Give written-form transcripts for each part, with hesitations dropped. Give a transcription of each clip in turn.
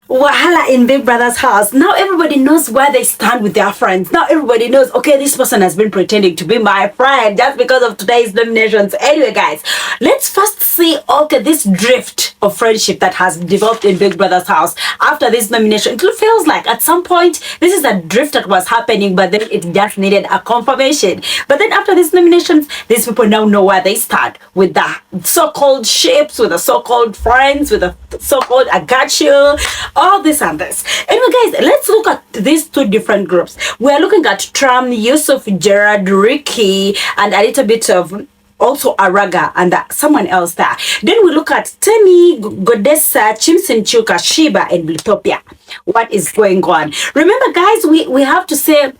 Wahala in Big Brother's house. Now everybody knows where they stand with their friends. Now everybody knows, okay, this person has been pretending to be my friend just because of today's nominations. Anyway, guys, let's first see, okay, this drift of friendship that has developed in Big Brother's house after this nomination. It feels like at some point, this is a drift that was happening, but then it just needed a confirmation. But then after these nominations, these people now know where they stand with the so-called ships, with the so-called friends, with the so-called I got you, all this and this. Anyway, guys, let's look at these two different groups. We're looking at Tram, Yusuf, Gerard, Ricky, and a little bit of also Araga and someone else there. Then we look at Temi, Godessa, Chuka, Sheba, and Bluethopia. What is going on? Remember, guys, we have to say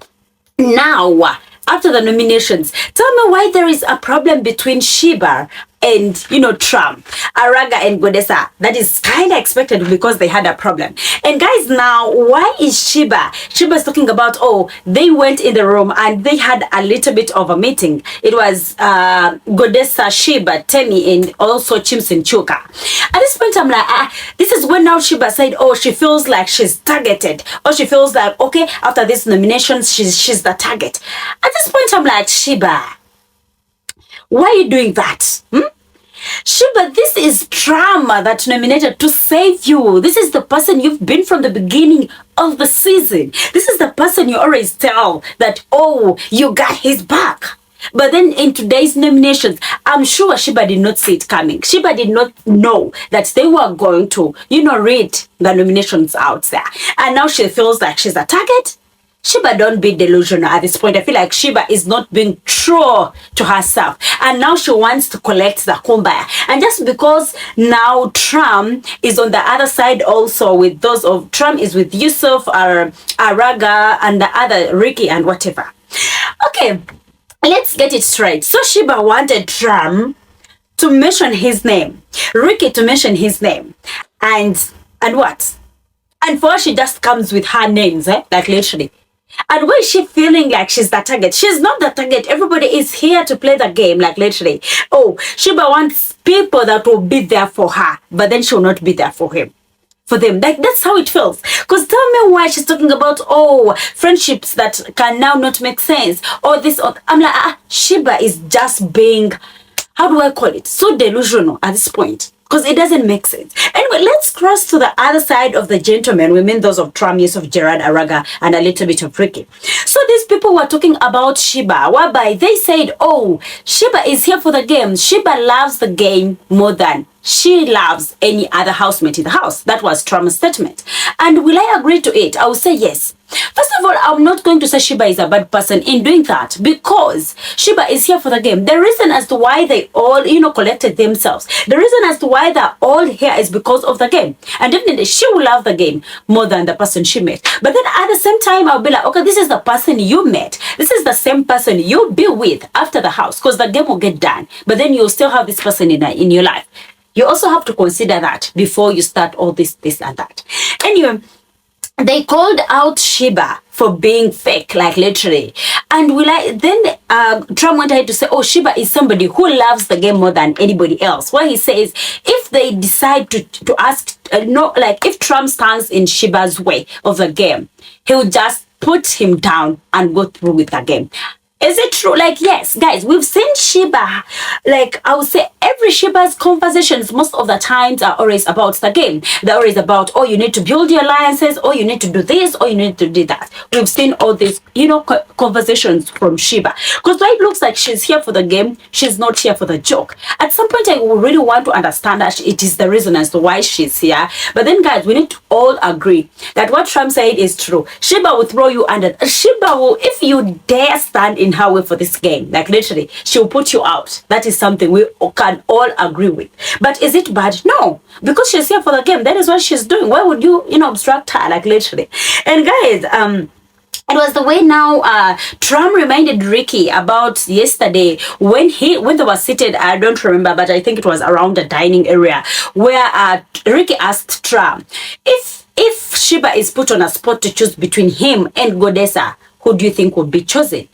now, after the nominations, tell me why there is a problem between Sheba and, Tram, Araga and Godessa. That is kind of expected because they had a problem. And guys, now, why is Sheba? Sheba's talking about, they went in the room and they had a little bit of a meeting. It was Godessa, Sheba, Temi, and also Chuka. At this point, I'm like, this is when now Sheba said, she feels like she's targeted. Or she feels like, okay, after this nomination, she's the target. At this point, I'm like, Sheba, why are you doing that? Sheba, this is Tram that nominated to save you. This is the person you've been from the beginning of the season. This is the person you always tell that, you got his back. But then in today's nominations, I'm sure Sheba did not see it coming. Sheba did not know that they were going to, read the nominations out there. And now she feels like she's a target. Sheba, don't be delusional at this point. I feel like Sheba is not being true to herself. And now she wants to collect the kumbaya. And just because now Tram is on the other side also with those of Tram is with Yusuf, Araga, and the other Ricky and whatever. Okay, let's get it straight. So Sheba wanted Tram to mention his name, Ricky to mention his name, and what? And for her, she just comes with her names, like literally. And why is she feeling like she's the target? She's not the target. Everybody is here to play the game, like literally. Sheba wants people that will be there for her, but then she'll not be there for him. For them. Like, that's how it feels. Because tell me why she's talking about, friendships that can now not make sense. Or this, I'm like, Sheba is just being, how do I call it? So delusional at this point. Because it doesn't make sense. Anyway, let's cross to the other side of the gentlemen. We mean those of Tram, Yusuf, Gerard, Araga, and a little bit of Ricky. So these people were talking about Sheba, whereby they said, Sheba is here for the game. Sheba loves the game more than she loves any other housemate in the house. That was Tram's statement. And will I agree to it? I will say yes. First of all, I'm not going to say Sheba is a bad person in doing that because Sheba is here for the game. The reason as to why they all, collected themselves, the reason as to why they're all here is because of the game. And definitely she will love the game more than the person she met. But then at the same time, I'll be like, okay, this is the person you met. This is the same person you'll be with after the house because the game will get done. But then you'll still have this person in your life. You also have to consider that before you start all this and that. Anyway, they called out Sheba for being fake, like literally. And Trump went ahead to say, Sheba is somebody who loves the game more than anybody else. Where he says, if they decide to ask, if Trump stands in Sheba's way of the game, he'll just put him down and go through with the game. Is it true? Like, yes, guys, we've seen Sheba, like, I would say every Sheba's conversations, most of the times are always about the game. They're always about, you need to build your alliances, or you need to do this, or you need to do that. We've seen all these, conversations from Sheba. Because it looks like she's here for the game, she's not here for the joke. At some point, I really want to understand that it is the reason as to why she's here. But then, guys, we need to all agree that what Trump said is true. Sheba will throw you under. Sheba will, if you dare stand in her way for this game, like literally, she'll put you out. That is something we can all agree with. But is it bad? No, because she's here for the game. That is what she's doing. Why would you, obstruct her, like literally? And guys, it was the way now Tram reminded Ricky about yesterday when they were seated, I don't remember, but I think it was around the dining area, where Ricky asked Tram, if Sheba is put on a spot to choose between him and Godessa, who do you think would be chosen?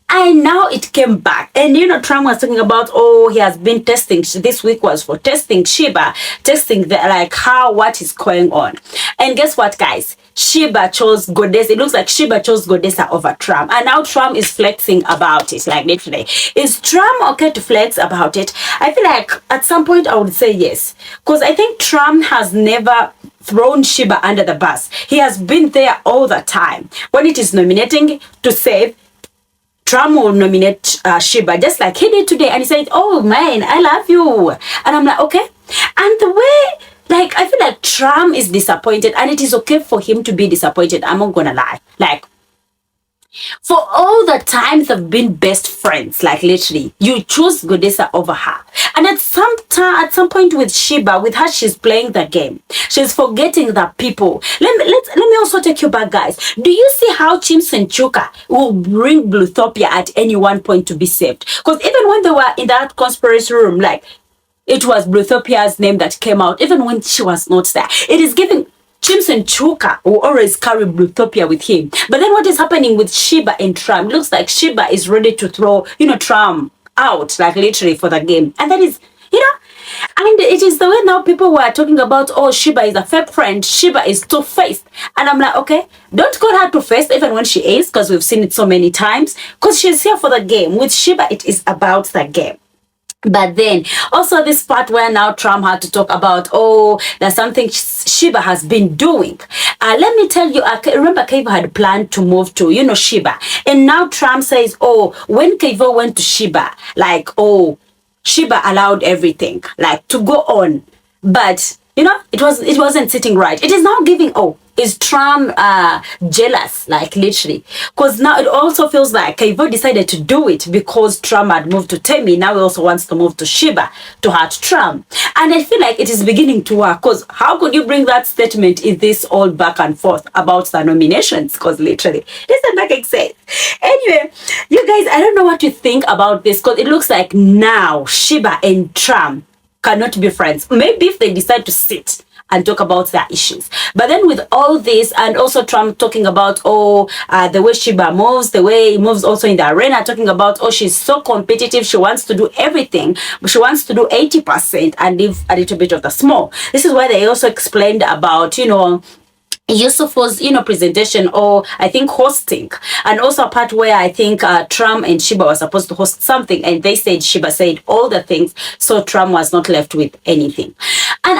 And now it came back. And Trump was talking about, oh, he has been testing. This week was for testing Sheba, testing what is going on. And guess what, guys? Sheba chose Godessa. It looks like Sheba chose Godessa over Tram. And now Tram is flexing about it, like literally. Is Tram okay to flex about it? I feel like at some point I would say yes. Because I think Tram has never thrown Sheba under the bus. He has been there all the time. When it is nominating to save, Tram will nominate Sheba, just like he did today. And he said, oh man, I love you. And I'm like, okay. And the way, I feel like Tram is disappointed, and it is okay for him to be disappointed. I'm not gonna lie. For all the times they've been best friends, literally, you choose Godessa over her. And at some point with Sheba, with her, she's playing the game. She's forgetting that people. Let me also take you back, guys. Do you see how Chimps and Chuka will bring Bluethopia at any one point to be saved? Because even when they were in that conspiracy room, it was Bluthopia's name that came out, even when she was not there. It is giving Chimps and Chuka will always carry Bluethopia with him. But then what is happening with Sheba and Tram? Looks like Sheba is ready to throw, Tram out, literally for the game. And that is, and it is the way now people were talking about, oh, Sheba is a fake friend. Sheba is two-faced. And I'm like, okay, don't call her two-faced even when she is, because we've seen it so many times. Because she's here for the game. With Sheba, it is about the game. But then also this part where now Trump had to talk about, oh, there's something Sheba has been doing. Let me tell you, I remember Kevo had planned to move to, Sheba. And now Trump says, oh, when Kevo went to Sheba, Sheba allowed everything, to go on. But, it wasn't sitting right. It is now giving, is Trump jealous, literally? Because now it also feels like Kevo decided to do it because Trump had moved to Temi. Now he also wants to move to Sheba to hurt Trump. And I feel like it is beginning to work, because how could you bring that statement in this all back and forth about the nominations? Because literally, it doesn't make sense. Anyway, you guys, I don't know what you think about this, because it looks like now Sheba and Trump cannot be friends. Maybe if they decide to sit and talk about their issues. But then with all this, and also Trump talking about, the way Sheba moves, the way he moves also in the arena, talking about, she's so competitive, she wants to do everything, but she wants to do 80% and leave a little bit of the small. This is why they also explained about, Yusuf's, presentation, or I think hosting, and also a part where I think Trump and Sheba were supposed to host something, and they said Sheba said all the things, so Trump was not left with anything. And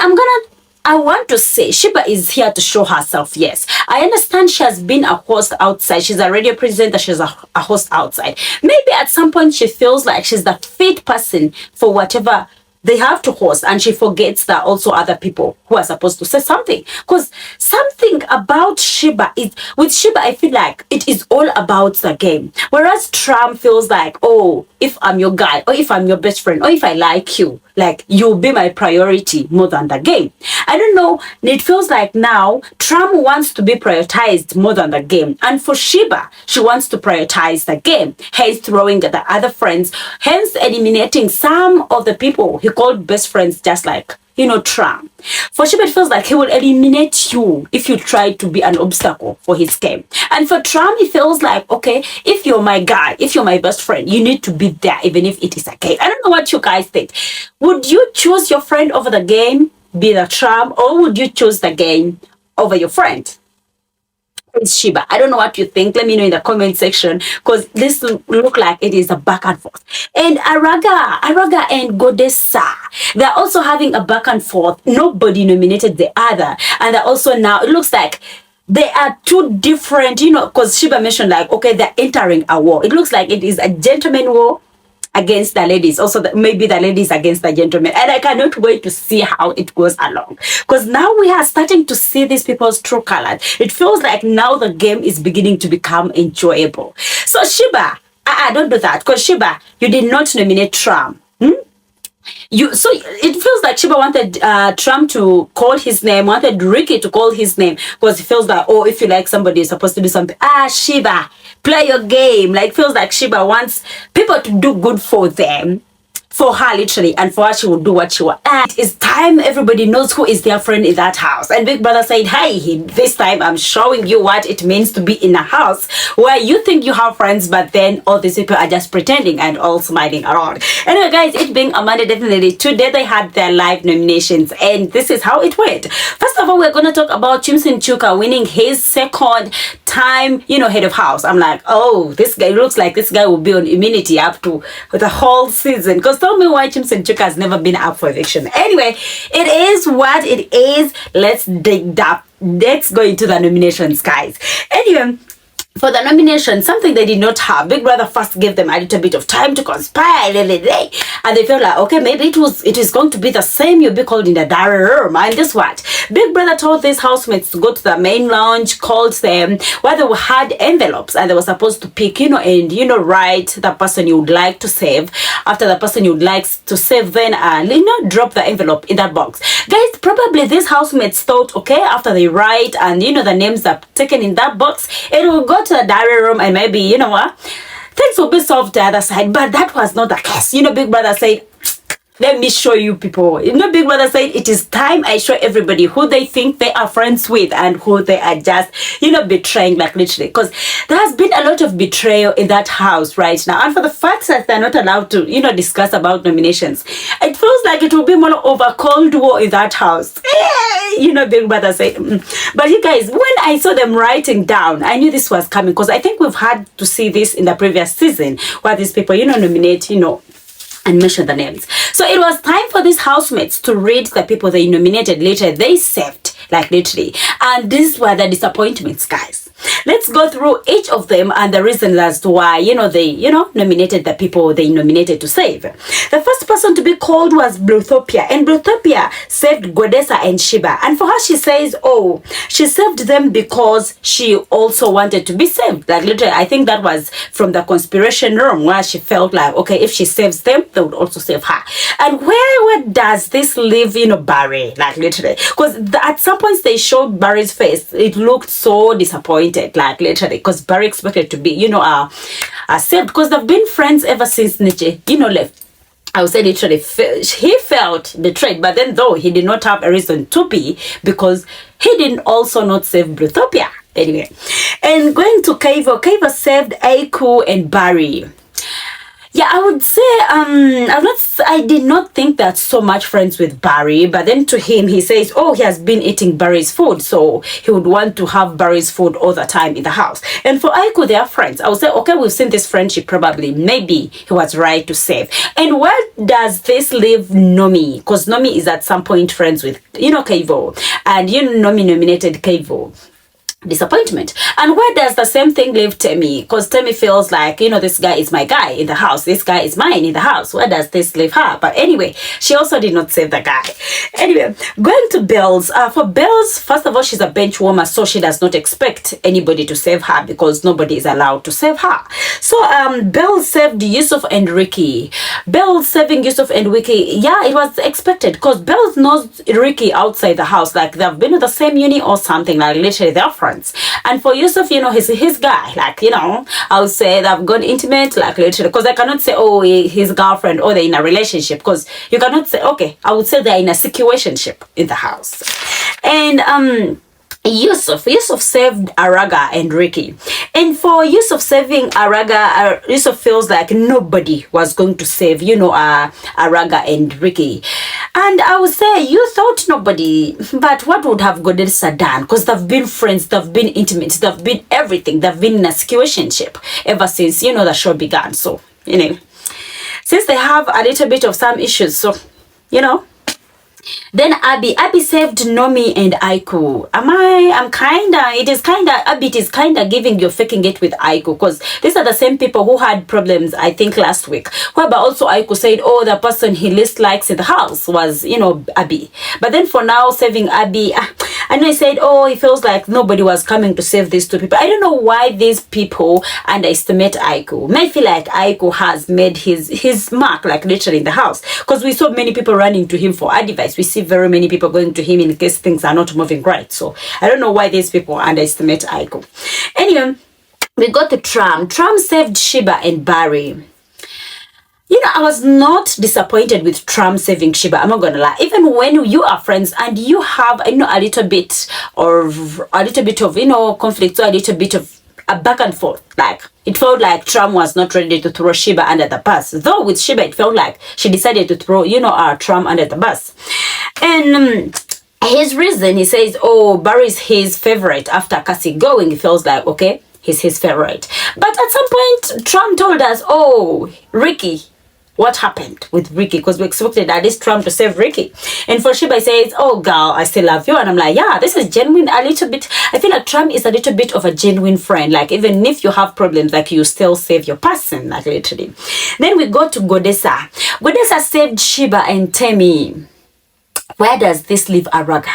I want to say Sheba is here to show herself. Yes, I understand she has been a host outside. She's a radio presenter. She's a host outside. Maybe at some point she feels like she's the fit person for whatever they have to host, and she forgets that also other people who are supposed to say something. Because something about Sheba is, with Sheba, I feel like it is all about the game. Whereas Trump feels like, oh, if I'm your guy, or if I'm your best friend, or if I like you, you'll be my priority more than the game. I don't know. It feels like now Trump wants to be prioritized more than the game. And for Sheba, she wants to prioritize the game, hence throwing the other friends, hence eliminating some of the people he called best friends, just like, Trump. For Sheba, it feels like he will eliminate you if you try to be an obstacle for his game. And for Trump, it feels like, okay, if you're my guy, if you're my best friend, you need to be there, even if it is a game. I don't know what you guys think. Would you choose your friend over the game, be the Trump, or would you choose the game over your friend? It's Sheba. I don't know what you think. Let me know in the comment section, because this look like it is a back and forth. And Araga and Godessa, they're also having a back and forth. Nobody nominated the other, and they're also now, it looks like they are two different, because Sheba mentioned okay, they're entering a war. It looks like it is a gentleman war against the ladies, also maybe the ladies against the gentlemen, and I cannot wait to see how it goes along, because now we are starting to see these people's true colors. It feels like now the game is beginning to become enjoyable. So Sheba, don't do that, because Sheba, you did not nominate Trump. So it feels like Sheba wanted Trump to call his name, wanted Ricky to call his name, because it feels like, if you like somebody, you're supposed to do something. Sheba, play your game. Feels like Sheba wants people to do good for them. for her literally, and for her she will do what she wants. And it's time everybody knows who is their friend in that house. And Big Brother said, hey, this time I'm showing you what it means to be in a house where you think you have friends, but then all these people are just pretending and all smiling around. Anyway guys, it being a Monday, definitely today they had their live nominations, and this is how it went. First of all, we're going to talk about Chimson Chuka winning his second time, head of house. I'm like, oh, this guy looks like this guy will be on immunity up to the whole season. Because tell me why Chimson Chuka has never been up for eviction. Anyway, it is what it is. Let's dig up. Let's go into the nominations, guys. Anyway, for the nomination, something they did not have. Big Brother first gave them a little bit of time to conspire, and they felt like, okay, maybe it is going to be the same. You'll be called in the diary room. And guess what? Big Brother told these housemates to go to the main lounge, called them, where they had envelopes, and they were supposed to pick, and write the person you would like to save. After the person you would like to save, then drop the envelope in that box. Guys, probably these housemates thought, okay, after they write and the names are taken in that box, it will go to the diary room, and maybe things will be solved the other side. But that was not the case. Big Brother said, let me show you people. Big Brother said, it is time I show everybody who they think they are friends with and who they are just, betraying, like literally. Because there has been a lot of betrayal in that house right now. And for the fact that they're not allowed to, discuss about nominations, it feels like it will be more of a cold war in that house. Big Brother said. But you guys, when I saw them writing down, I knew this was coming. Because I think we've had to see this in the previous season, where these people, nominate, and mention the names. So it was time for these housemates to read the people they nominated later. They saved, like literally. And these were the disappointments, guys. Let's go through each of them and the reasons as to why, they, nominated the people they nominated to save. The first person to be called was Bluethopia. And Bluethopia saved Godessa and Sheba. And for her, she says, oh, she saved them because she also wanted to be saved. Like literally, I think that was from the conspiration room where she felt like, okay, if she saves them, they would also save her. And where does this leave, Barry? Like literally. Because at some points they showed Barry's face. It looked so disappointed. Like literally, because Barry expected to be, saved, because they've been friends ever since Nietzsche, left. I would say literally, he felt betrayed, but then though he did not have a reason to be, because he didn't also not save Bluethopia. Anyway, and going to Kevo saved Aiku and Barry. Yeah, I would say I did not think that so much friends with Barry, but then to him he says, oh, he has been eating Barry's food, so he would want to have Barry's food all the time in the house. And for Aiku, they are friends. I would say, okay, we've seen this friendship, probably maybe he was right to save. And where does this leave Nomi? Because Nomi is at some point friends with Kevo, and Nomi nominated Kevo. Disappointment. And where does the same thing leave Temi? Because Temi feels like, this guy is my guy in the house. This guy is mine in the house. Where does this leave her? But anyway, she also did not save the guy. Anyway, going to Bells. For Bells, first of all, she's a bench warmer, so she does not expect anybody to save her because nobody is allowed to save her. So Bells saved Yusuf and Ricky. Bells saving Yusuf and Ricky, yeah, it was expected because Bells knows Ricky outside the house. Like they've been in the same uni or something. Like literally they're friends. And for Yusuf, he's his guy. Like, I would say they've gone intimate, like literally, because I cannot say, oh, his girlfriend, or they're in a relationship, because you cannot say, okay, I would say they're in a situationship in the house. And Yusuf saved Araga and Ricky. And for Yusuf saving Araga, Yusuf feels like nobody was going to save, Araga and Ricky. And I would say, you thought nobody, but what would have Godessa done? Because they've been friends, they've been intimate, they've been everything, they've been in a situationship ever since, the show began. So, since they have a little bit of some issues, so, Then Abby saved Nomi and Aiku. Abby is kinda giving you faking it with Aiku, because these are the same people who had problems, I think, last week. Whereby also Aiku said, oh, the person he least likes in the house was, Abby. But then for now, saving Abby, and I said, oh, he feels like nobody was coming to save these two people. I don't know why these people underestimate Aiku. May feel like Aiku has made his mark, like literally in the house. Because we saw many people running to him for advice. We see very many people going to him in case things are not moving right. So I don't know why these people underestimate Aiku. Anyway, we got the Tram. Tram saved Sheba and Barry. I was not disappointed with Tram saving Sheba. I'm not gonna lie. Even when you are friends and you have, a little bit of, conflict, or a little bit of a back and forth. Like, it felt like Tram was not ready to throw Sheba under the bus. Though with Sheba, it felt like she decided to throw, our Tram under the bus. And his reason, he says, Barry's his favorite. After Cassie going, he feels like, okay, he's his favorite. But at some point, Tram told us, Ricky, what happened with Ricky? Because we expected at least Tram to save Ricky. And for Sheba says, girl, I still love you. And I'm like, yeah, this is genuine a little bit. I feel like Tram is a little bit of a genuine friend. Like, even if you have problems, like, you still save your person, like, literally. Then we go to Godessa. Godessa saved Sheba and Temi. Where does this leave Araga?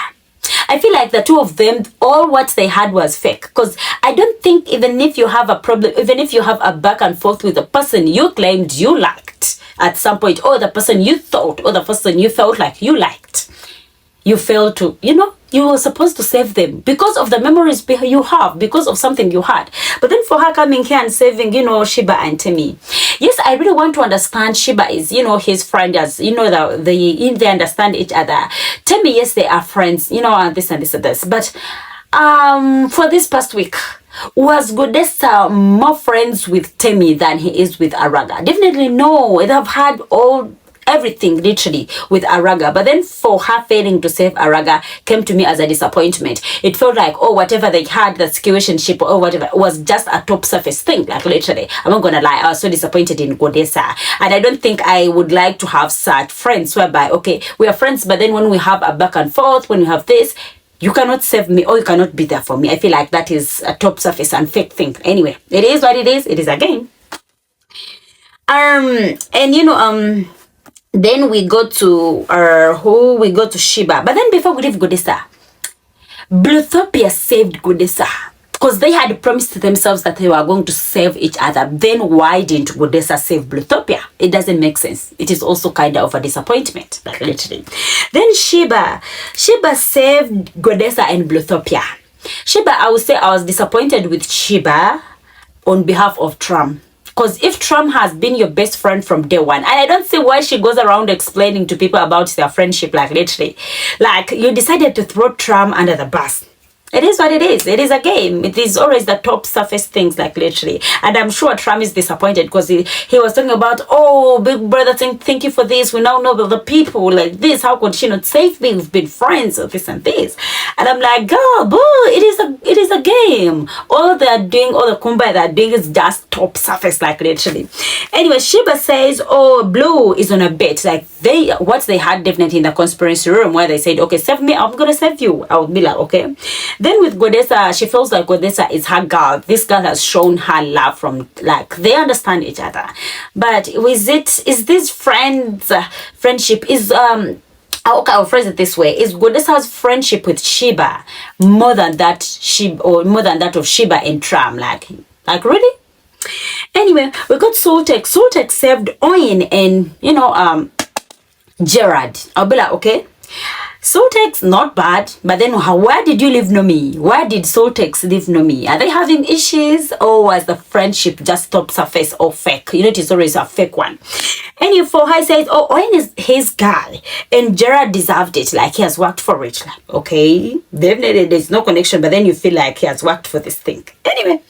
I feel like the two of them, all what they had was fake. Because I don't think even if you have a problem, even if you have a back and forth with the person you claimed you liked at some point, or the person you thought, or the person you felt like you liked, you failed to, you were supposed to save them because of the memories you have, because of something you had. But then for her coming here and saving, Sheba and Temi. Yes, I really want to understand Sheba is, his friend, as, they understand each other. Temi, yes, they are friends, and this and this and this. But for this past week, was Godessa more friends with Temi than he is with Araga? Definitely no. They have had everything literally with Araga, but then for her failing to save Araga came to me as a disappointment. It felt like, whatever they had, the situationship or whatever, was just a top surface thing, like, literally. I'm not gonna lie, I was so disappointed in Godessa, and I don't think I would like to have such friends whereby, okay, we are friends, but then when we have a back and forth, when we have this, you cannot save me, or you cannot be there for me. I feel like that is a top surface and fake thing. Anyway, it is what it is. It is a game. Then we go to Sheba. But then before we leave Godessa, Bluethopia saved Godessa. Because they had promised themselves that they were going to save each other. Then why didn't Godessa save Bluethopia? It doesn't make sense. It is also kind of a disappointment, like, literally. Then Sheba saved Godessa and Bluethopia. Sheba, I would say I was disappointed with Sheba on behalf of Tram. Because if Tram has been your best friend from day one, and I don't see why she goes around explaining to people about their friendship, like, literally. Like, you decided to throw Tram under the bus. It is what it is. It is a game. It is always the top surface things, like, literally. And I'm sure Tram is disappointed because he was talking about, big brother, thank you for this. We now know the people like this. How could she not save me? We've been friends, or this and this. And I'm like, girl, boo, it is a game. All they're doing, all the kumbaya they're doing is just top surface, like, literally. Anyway, Sheba says, Blue is on a bet. Like, what they had definitely in the conspiracy room where they said, okay, save me, I'm gonna save you. I would be like, okay. Then with Godessa, she feels like Godessa is her girl. This girl has shown her love from, like, they understand each other. But is this friendship is, okay, I'll phrase it this way. Is Godessa's friendship with Sheba more than that of Sheba and Tram? Like really? Anyway, we got Sultex. Sultex saved Owen and, Gerard. I'll be like, okay. Sultex, not bad, but then where did you leave Nomi? Where did Sultex leave Nomi? Are they having issues, or was the friendship just top surface or fake? It is always a fake one. And for her says, Owen is his guy, and Gerard deserved it, like he has worked for it. Like, okay, definitely there's no connection, but then you feel like he has worked for this thing. Anyway,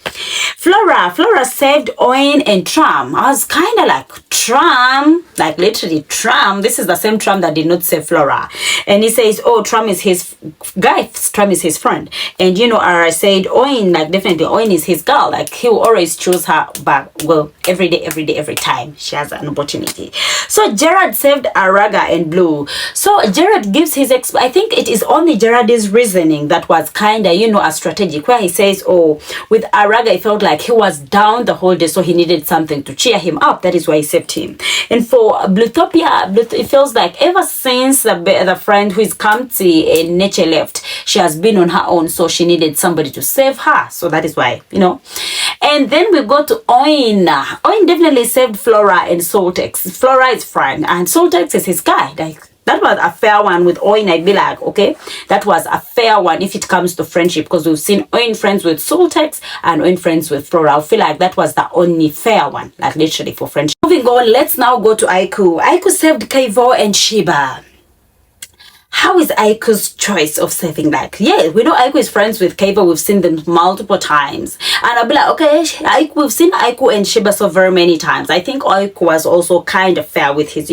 Flora saved Owen and Tram. I was kind of like, Tram, like, literally Tram. This is the same Tram that did not save Flora. And he says, Tram is his guy, Tram is his friend. And I said, Owen, like, definitely Owen is his girl. Like, he will always choose her, but, well, every day, every time she has an opportunity. So Gerard saved Araga and Blue. So Gerard gives his I think it is only Gerard's reasoning that was kind of, a strategic, where he says, with Araga, it felt like he was down the whole day, so he needed something to cheer him up. That is why he saved him. And for Bluethopia, it feels like ever since the friend who is Kamti and Nature left, she has been on her own, so she needed somebody to save her. So that is why, And then we go to Owen. Owen definitely saved Flora and Sultex. Flora is friend, and Sultex is his guy. Like, that was a fair one with Owen. I'd be like, okay, that was a fair one if it comes to friendship, because we've seen Owen friends with Sultex and Owen friends with Flora. I feel like that was the only fair one, like, literally, for friendship. Moving on, let's now go to Aiku. Aiku saved Keivo and Sheba. How is Aiku's choice of saving? Like, yeah, we know Aiku is friends with Keivo. We've seen them multiple times. And I'll be like, okay, we've seen Aiku and Sheba so very many times. I think Aiku was also kind of fair with his,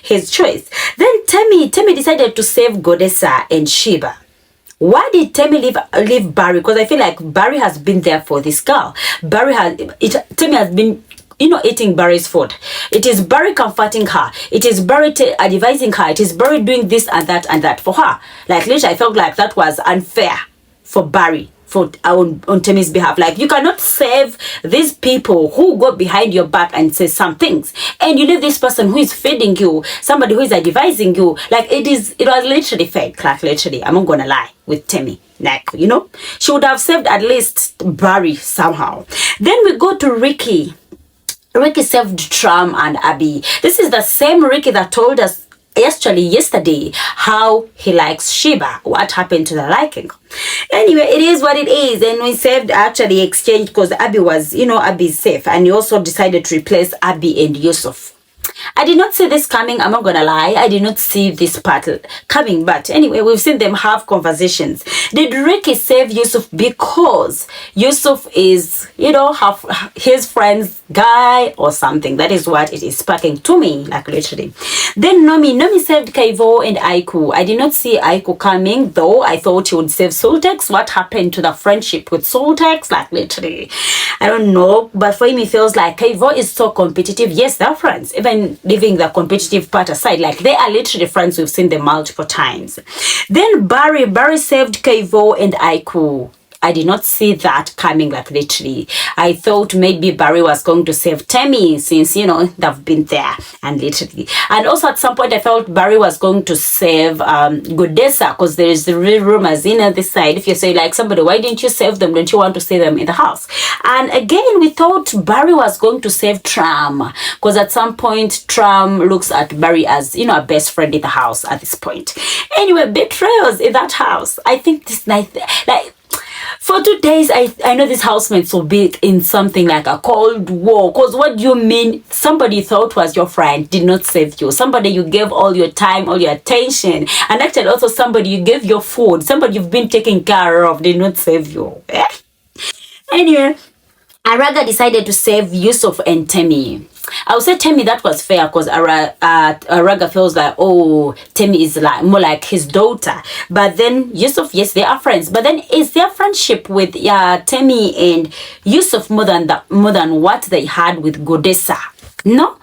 his choice. Then Temi decided to save Godessa and Sheba. Why did Temi leave Barry? Because I feel like Barry has been there for this girl. Temi has been eating Barry's food. It is Barry comforting her. It is Barry advising her. It is Barry doing this and that for her. Like, literally, I felt like that was unfair for Barry, on Temi's behalf. Like, you cannot save these people who go behind your back and say some things, and you leave this person who is feeding you, somebody who is advising you. Like, it was literally fake. Like, literally, I'm not gonna lie with Temi. Like, she would have saved at least Barry somehow. Then we go to Ricky. Ricky saved Tram and Abby. This is the same Ricky that told us yesterday how he likes Sheba. What happened to the liking? Anyway, it is what it is. And we saved, actually exchanged, because Abby was, Abby's safe. And he also decided to replace Abby and Yusuf. I did not see this coming. I'm not gonna lie. I did not see this part coming. But anyway, we've seen them have conversations. Did Ricky save Yusuf because Yusuf is, his friend's guy or something? That is what it is sparking to me, like, literally. Then Nomi saved Keivo and Aiku. I did not see Aiku coming, though. I thought he would save Soltex. What happened to the friendship with Soltex? Like, literally, I don't know. But for him, it feels like Keivo is so competitive. Yes, they're friends. Even leaving the competitive part aside, like, they are literally friends. We've seen them multiple times. Then Barry saved Keivo and Aiku. I did not see that coming, like, literally. I thought maybe Barry was going to save Temi, since, they've been there, and literally. And also at some point I felt Barry was going to save Godessa, because there is the real rumors in this side. If you say, like, somebody, why didn't you save them? Don't you want to save them in the house? And again, we thought Barry was going to save Tram, because at some point Tram looks at Barry as, a best friend in the house at this point. Anyway, betrayals in that house. I think this night, like, for 2 days, I know these housemates will be in something like a cold war. Because what do you mean somebody thought was your friend did not save you? Somebody you gave all your time, all your attention. And actually also somebody you gave your food. Somebody you've been taking care of did not save you. Anyway, Araga decided to save Yusuf and Temi. I would say Temi, that was fair, because Araga feels like, oh, Temi is like more like his daughter. But then Yusuf, yes, they are friends. But then is their friendship with Temi and Yusuf more than what they had with Godessa? No?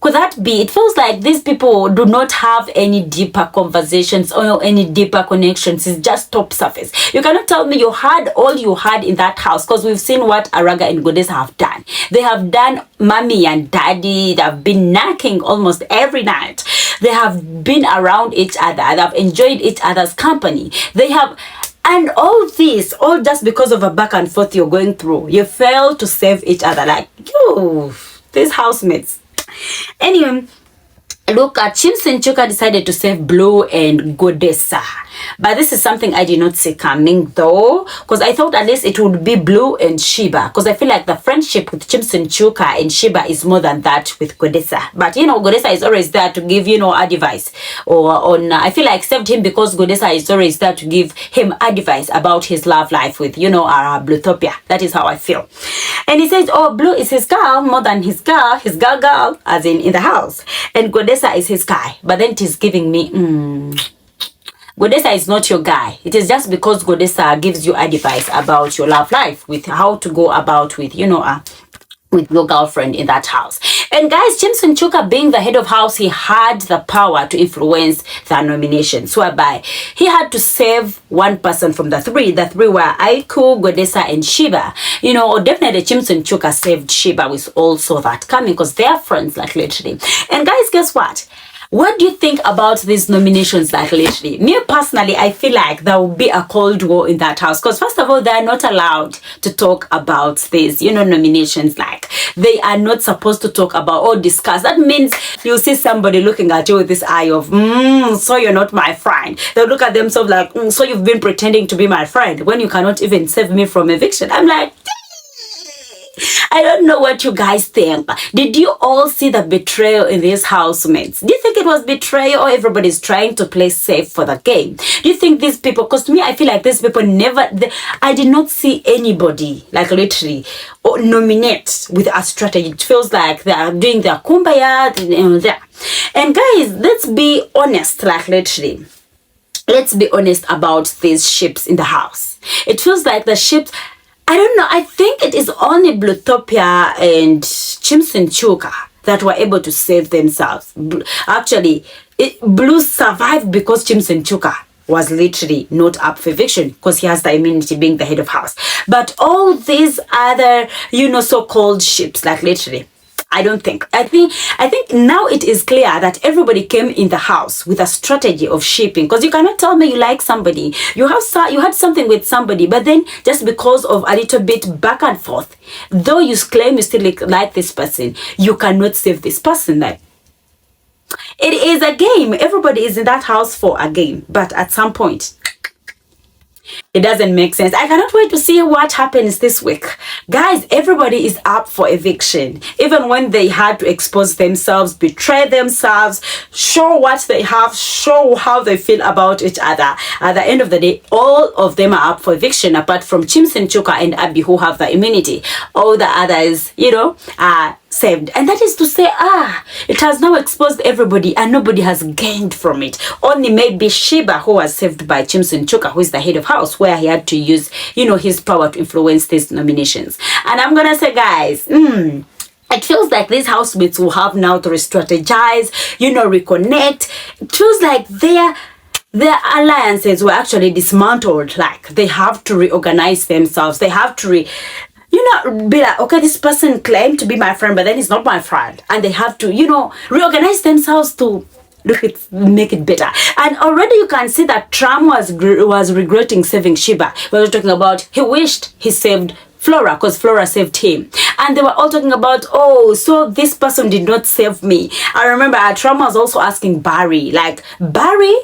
Could that be? It feels like these people do not have any deeper conversations or any deeper connections. It's just top surface. You cannot tell me you had all you had in that house, because we've seen what Araga and Godessa have done. They have done mommy and daddy. They have been knocking almost every night. They have been around each other. They have enjoyed each other's company. They have... And all this, all just because of a back and forth you're going through. You fail to save each other. Like, you, these housemates. Anyway, look at Chimson Chuka decided to save Blue and Godessa. But this is something I did not see coming, though, because I thought at least it would be Blue and Sheba, because I feel like the friendship with Chimson Chuka and Sheba is more than that with Godessa. But Godessa is always there to give advice, or I feel like I saved him because Godessa is always there to give him advice about his love life with Bluethopia. That is how I feel. And he says, oh, Blue is his girl more than his girl, as in the house, and Godessa is his guy. But then it is giving me Godessa is not your guy. It is just because Godessa gives you advice about your love life, with how to go about with with your girlfriend in that house. And guys, Chimson Chuka, being the head of house, he had the power to influence the nominations, whereby he had to save one person from the three. The three were Aiku, Godessa, and Sheba. Definitely Chimson Chuka saved Sheba with also that coming, because they are friends, like, literally. And guys, guess what? What do you think about these nominations, like, literally? Me personally, I feel like there will be a cold war in that house, because first of all, they are not allowed to talk about these, nominations. Like, they are not supposed to talk about or discuss. That means you see somebody looking at you with this eye of, so you're not my friend. They'll look at themselves like, so you've been pretending to be my friend when you cannot even save me from eviction. I'm like, I don't know what you guys think. Did you all see the betrayal in these housemates? Do you think it was betrayal or everybody's trying to play safe for the game? Do you think these people, because to me, I feel like these people I did not see anybody, like literally, nominate with a strategy. It feels like they are doing their kumbaya, and guys, let's be honest, like literally. Let's be honest about these ships in the house. It feels like the ships, I don't know, I think it is only Bluethopia and Chuka that were able to save themselves. Actually, Blue survived because Chuka was literally not up for eviction because he has the immunity being the head of house. But all these other, so-called ships, like literally, I don't think. I think now it is clear that everybody came in the house with a strategy of shipping. Because you cannot tell me you like somebody. You had something with somebody, but then just because of a little bit back and forth, though you claim you still like this person, you cannot save this person. Like, it is a game. Everybody is in that house for a game. But at some point, it doesn't make sense. I cannot wait to see what happens this week. Guys, everybody is up for eviction. Even when they had to expose themselves, betray themselves, show what they have, show how they feel about each other. At the end of the day, all of them are up for eviction, apart from Chuka and Abby, who have the immunity. All the others, are saved. And that is to say, it has now exposed everybody and nobody has gained from it. Only maybe Sheba, who was saved by Chuka, who is the head of house, where he had to use, his power to influence these nominations. And I'm gonna say, guys, it feels like these housemates will have now to re-strategize, reconnect. It feels like their alliances were actually dismantled. Like, they have to reorganize themselves. They have to be like, okay, this person claimed to be my friend, but then he's not my friend. And they have to, reorganize themselves to make it better. And already you can see that Tram was regretting saving Sheba. We were talking about he wished he saved Flora because Flora saved him. And they were all talking about, so this person did not save me. I remember Tram was also asking Barry, like, Barry,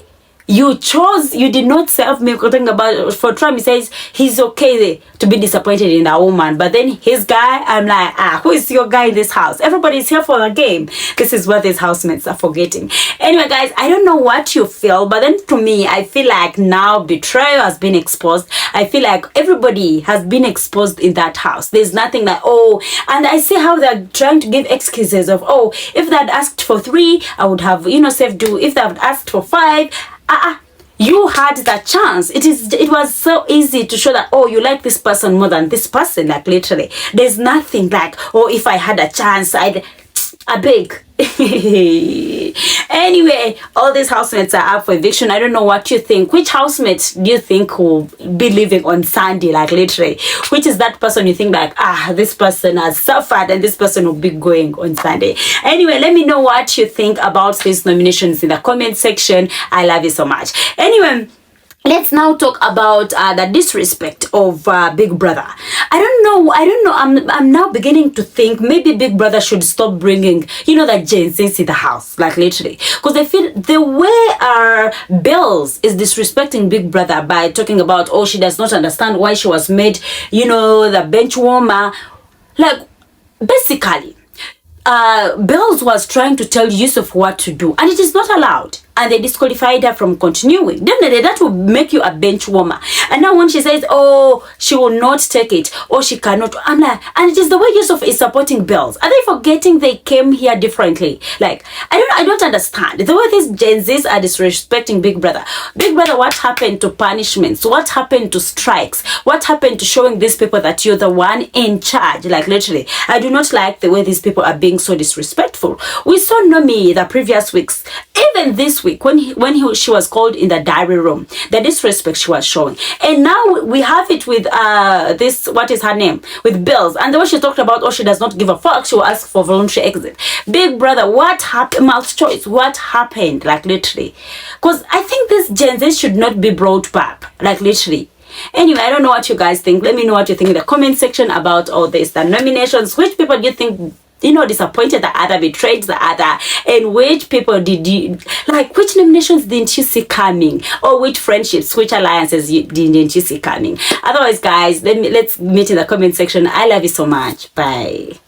you did not save me. Talking about, for Trump, he says he's okay to be disappointed in that woman. But then his guy, I'm like, who is your guy in this house? Everybody's here for the game. This is what these housemates are forgetting. Anyway, guys, I don't know what you feel, but then to me, I feel like now betrayal has been exposed. I feel like everybody has been exposed in that house. There's nothing like, and I see how they're trying to give excuses of, if they'd asked for 3, I would have, saved you. If they'd asked for 5, you had that chance. It was so easy to show that, you like this person more than this person. Like, literally, there's nothing like, if I had a chance, I beg. Anyway, all these housemates are up for eviction. I don't know what you think. Which housemate do you think will be living on Sunday? Like, literally, which is that person you think like, this person has suffered and this person will be going on Sunday? Anyway, let me know what you think about these nominations in the comment section. I love you so much. Anyway, let's now talk about the disrespect of Big Brother. I don't know. I'm now beginning to think maybe Big Brother should stop bringing, the Gen Zs in the house, like, literally. Because I feel the way Bells is disrespecting Big Brother by talking about, she does not understand why she was made, the bench warmer. Like, basically, Bells was trying to tell Yusuf what to do, and it is not allowed. And they disqualified her from continuing. Definitely, that will make you a bench warmer. And now when she says, she will not take it, or she cannot, I'm like, and it is the way Yusuf is supporting Bells. Are they forgetting they came here differently? Like, I don't understand. The way these Gen Zs are disrespecting Big Brother. Big Brother, what happened to punishments? What happened to strikes? What happened to showing these people that you're the one in charge? Like, literally, I do not like the way these people are being so disrespectful. We saw Nomi the previous weeks, even this week, when she was called in the diary room, the disrespect she was showing. And now we have it with this, what is her name, with Bells, and the way she talked about, she does not give a fuck, she will ask for voluntary exit. Big Brother, what happened? Mouth choice, what happened? Like, literally, because I think this Gen Z should not be brought back, like, literally. Anyway, I don't know what you guys think. Let me know what you think in the comment section about all this, the nominations. Which people do you think disappointed the other, betrayed the other, and which people did you, like, which nominations didn't you see coming, or which friendships, which alliances didn't you see coming? Otherwise, guys, let's meet in the comment section. I love you so much. Bye.